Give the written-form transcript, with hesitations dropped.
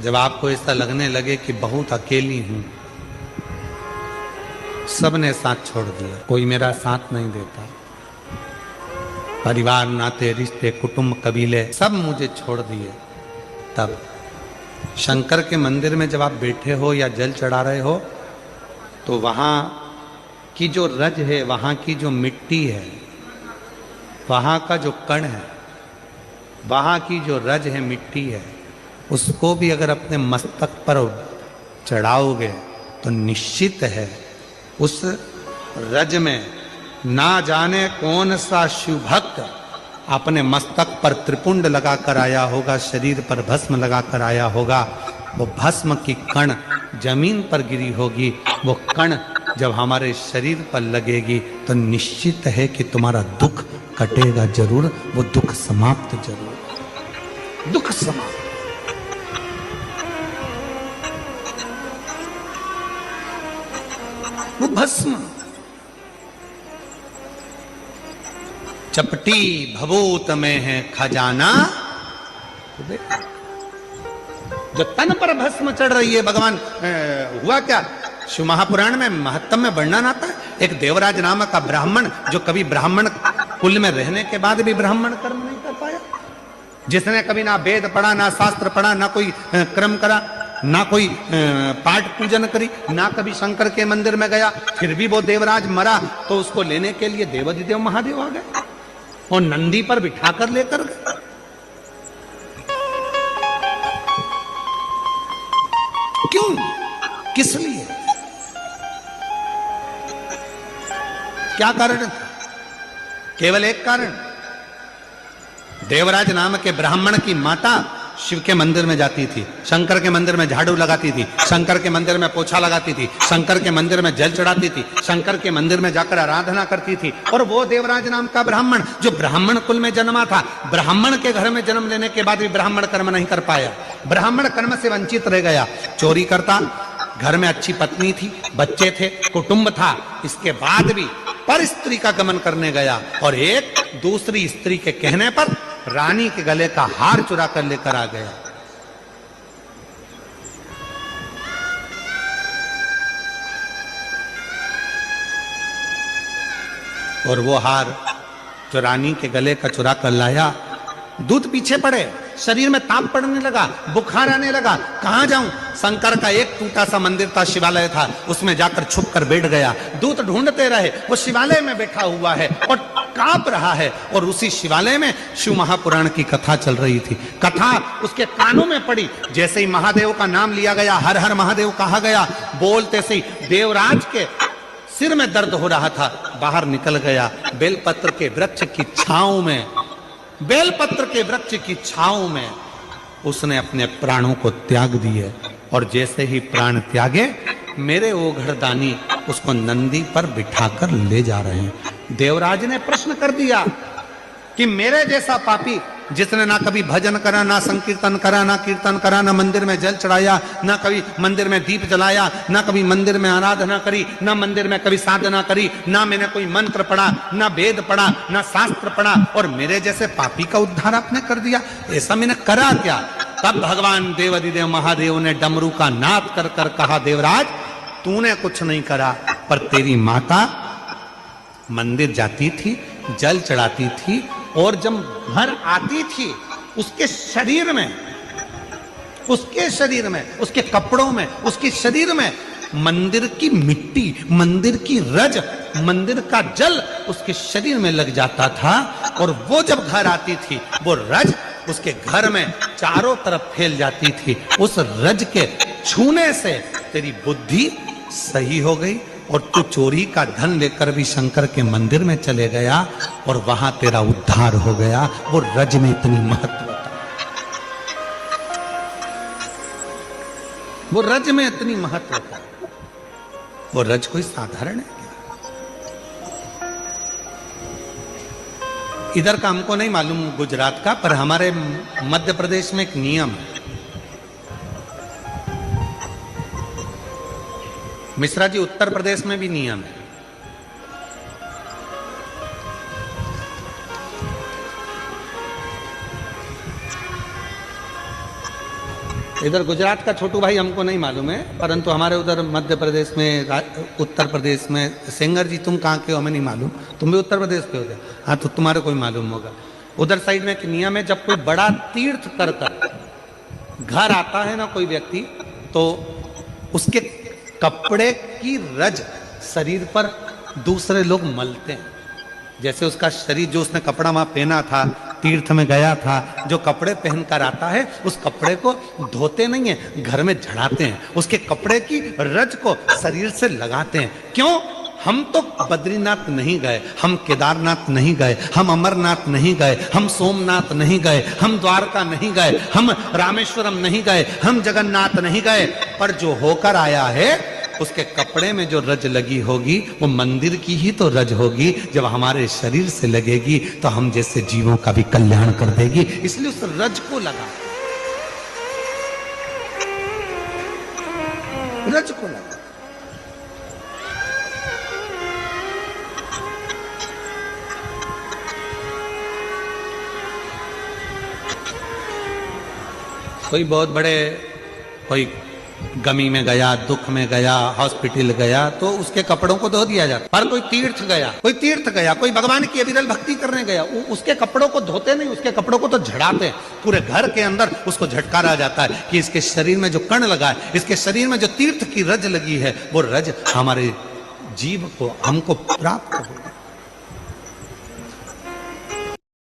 जब आपको ऐसा लगने लगे कि बहुत अकेली हूं, सबने साथ छोड़ दिया, कोई मेरा साथ नहीं देता, परिवार नाते रिश्ते कुटुंब कबीले सब मुझे छोड़ दिए, तब शंकर के मंदिर में जब आप बैठे हो या जल चढ़ा रहे हो तो वहां की जो रज है, वहां की जो मिट्टी है, वहां का जो कण है, वहां की जो रज है, मिट्टी है, उसको भी अगर अपने मस्तक पर चढ़ाओगे तो निश्चित है उस रज में ना जाने कौन सा शिव भक्त अपने मस्तक पर त्रिपुंड लगाकर आया होगा, शरीर पर भस्म लगाकर आया होगा। वो भस्म की कण जमीन पर गिरी होगी, वो कण जब हमारे शरीर पर लगेगी तो निश्चित है कि तुम्हारा दुख कटेगा जरूर, वो दुख समाप्त जरूर, दुख समाप्त। वो भस्म चपटी भभूत में है खजाना, जो तन पर भस्म चढ़ रही है। भगवान हुआ क्या, शिव महापुराण में महत्तम में वर्णन आता है, एक देवराज नामक का ब्राह्मण जो कभी ब्राह्मण कुल में रहने के बाद भी ब्राह्मण कर्म नहीं कर पाया, जिसने कभी ना वेद पढ़ा, ना शास्त्र पढ़ा, ना कोई क्रम करा, ना कोई पाठ पूजन करी, ना कभी शंकर के मंदिर में गया, फिर भी वो देवराज मरा तो उसको लेने के लिए देवाधिदेव महादेव आ गए और नंदी पर बिठाकर लेकर गए। क्यों, किस लिए, क्या कारण था? केवल एक कारण, देवराज नाम के ब्राह्मण की माता शिव के मंदिर में जाती थी, शंकर के मंदिर में झाड़ू लगाती थी, शंकर के मंदिर में पोछा लगाती थी, शंकर के मंदिर में जल चढ़ाती थी, शंकर के मंदिर में जाकर आराधना करती थी। और वो देवराज नाम का ब्राह्मण जो ब्राह्मण कुल में जन्मा था, ब्राह्मण के घर में जन्म लेने के बाद भी ब्राह्मण कर्म नहीं कर पाया, ब्राह्मण कर्म से वंचित रह गया, चोरी करता, घर में अच्छी पत्नी थी, बच्चे थे, कुटुंब था, इसके बाद भी पर स्त्री का गमन करने गया और एक दूसरी स्त्री के कहने पर रानी के गले का हार चुरा कर लेकर आ गया। और वो हार जो रानी के गले का चुरा कर लाया, दूध पीछे पड़े, शरीर में ताप पड़ने लगा, बुखार आने लगा, कहां जाऊं? शंकर का एक टूटा सा मंदिर था, शिवालय था, उसमें जाकर छुप कर बैठ गया। दूत ढूंढते रहे, वो शिवालय में बैठा हुआ है और कांप रहा है, और उसी शिवालय में शिव महापुराण की कथा चल रही थी। कथा उसके कानों में पड़ी, जैसे ही महादेव का नाम लिया गया, हर हर महादेव कहा गया, बोलते से देवराज के सिर में दर्द हो रहा था, बाहर निकल गया, बेलपत्र के वृक्ष की छांव में, बेलपत्र के वृक्ष की छांव में उसने अपने प्राणों को त्याग दिए। और जैसे ही प्राण त्यागे, मेरे ओघड़दानी उसको नंदी पर बिठाकर ले जा रहे हैं। देवराज ने प्रश्न कर दिया कि मेरे जैसा पापी जिसने ना कभी भजन करा, ना संकीर्तन करा, ना कीर्तन करा, ना मंदिर में जल चढ़ाया, ना कभी मंदिर में दीप जलाया, ना कभी मंदिर में आराधना करी, ना मंदिर में कभी साधना करी, ना मैंने कोई मंत्र पढ़ा, ना वेद पढ़ा, ना शास्त्र पढ़ा, और मेरे जैसे पापी का उद्धार आपने कर दिया, ऐसा मैंने करा क्या? तब भगवान देवाधिदेव महादेव ने डमरू का नाद कर कर कहा, देवराज तूने कुछ नहीं करा, पर तेरी माता मंदिर जाती थी, जल चढ़ाती थी, और जब घर आती थी उसके शरीर में, उसके कपड़ों में, उसके शरीर में मंदिर की मिट्टी, मंदिर की रज, मंदिर का जल उसके शरीर में लग जाता था। और वो जब घर आती थी, वो रज उसके घर में चारों तरफ फैल जाती थी। उस रज के छूने से तेरी बुद्धि सही हो गई और तू चोरी का धन लेकर भी शंकर के मंदिर में चले गया और वहां तेरा उद्धार हो गया। वो रज में इतनी महत्व था, वो रज में इतनी महत्व था। वो रज कोई साधारण है क्या? इधर का हमको नहीं मालूम गुजरात का, पर हमारे मध्य प्रदेश में एक नियम है, मिश्रा जी उत्तर प्रदेश में भी नियम है, इधर गुजरात का छोटू भाई हमको नहीं मालूम है, परंतु हमारे उधर मध्य प्रदेश में, उत्तर प्रदेश में, सेंगर जी तुम कहाँ के हो हमें नहीं मालूम, तुम भी उत्तर प्रदेश के होते, हाँ तो तुम्हारे कोई मालूम होगा। उधर साइड में एक नियम है, जब कोई बड़ा तीर्थ कर घर आता है ना कोई व्यक्ति, तो उसके कपड़े की रज शरीर पर दूसरे लोग मलते हैं। जैसे उसका शरीर, जो उसने कपड़ा वहां पहना था, तीर्थ में गया था, जो कपड़े पहनकर आता है उस कपड़े को धोते नहीं है, घर में झड़ाते हैं, उसके कपड़े की रज को शरीर से लगाते हैं। क्यों? हम तो बद्रीनाथ नहीं गए, हम केदारनाथ नहीं गए, हम अमरनाथ नहीं गए, हम सोमनाथ नहीं गए, हम द्वारका नहीं गए, हम रामेश्वरम नहीं गए, हम जगन्नाथ नहीं गए, पर जो होकर आया है उसके कपड़े में जो रज लगी होगी वो मंदिर की ही तो रज होगी। जब हमारे शरीर से लगेगी तो हम जैसे जीवों का भी कल्याण कर देगी, इसलिए उस रज को लगा, रज को लगा। कोई बहुत बड़े, कोई गमी में गया, दुख में गया, हॉस्पिटल गया, तो उसके कपड़ों को धो दिया जाता। पर कोई तीर्थ गया, कोई भगवान की अविरल भक्ति करने गया, उसके कपड़ों को धोते नहीं, उसके कपड़ों को तो झड़ाते हैं। पूरे घर के अंदर उसको झटकारा जाता है कि इसके शरीर में जो कण लगा है, इसके शरीर में जो तीर्थ की रज लगी है, वो रज हमारे जीव को, हमको प्राप्त होगी।